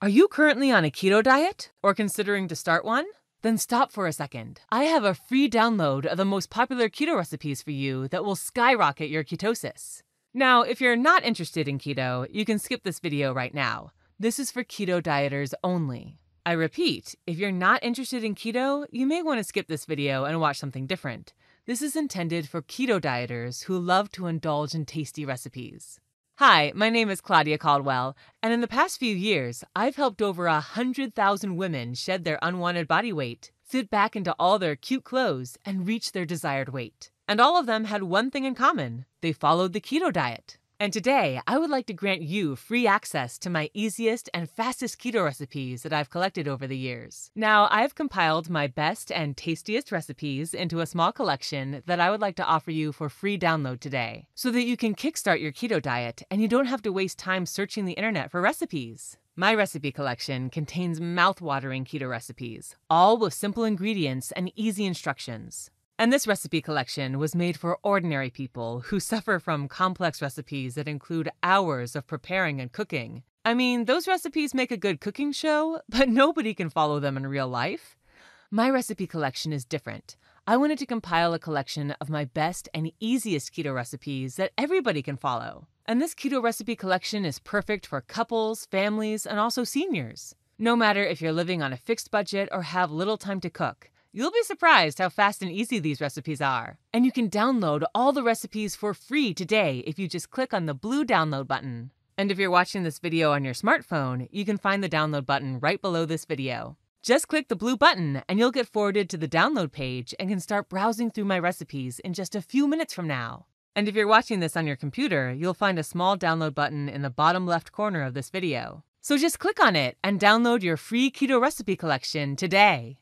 Are you currently on a keto diet or considering to start one? Then stop for a second. I have a free download of the most popular keto recipes for you that will skyrocket your ketosis. Now, if you're not interested in keto, you can skip this video right now. This is for keto dieters only. I repeat, if you're not interested in keto, you may want to skip this video and watch something different. This is intended for keto dieters who love to indulge in tasty recipes. Hi, my name is Claudia Caldwell, and in the past few years, I've helped over 100,000 women shed their unwanted body weight, fit back into all their cute clothes, and reach their desired weight. And all of them had one thing in common: they followed the keto diet. And today, I would like to grant you free access to my easiest and fastest keto recipes that I've collected over the years. Now, I've compiled my best and tastiest recipes into a small collection that I would like to offer you for free download today, so that you can kickstart your keto diet and you don't have to waste time searching the internet for recipes. My recipe collection contains mouth-watering keto recipes, all with simple ingredients and easy instructions. And this recipe collection was made for ordinary people who suffer from complex recipes that include hours of preparing and cooking. I mean, those recipes make a good cooking show, but nobody can follow them in real life. My recipe collection is different. I wanted to compile a collection of my best and easiest keto recipes that everybody can follow. And this keto recipe collection is perfect for couples, families, and also seniors. No matter if you're living on a fixed budget or have little time to cook, you'll be surprised how fast and easy these recipes are. And you can download all the recipes for free today if you just click on the blue download button. And if you're watching this video on your smartphone, you can find the download button right below this video. Just click the blue button and you'll get forwarded to the download page and can start browsing through my recipes in just a few minutes from now. And if you're watching this on your computer, you'll find a small download button in the bottom left corner of this video. So just click on it and download your free keto recipe collection today.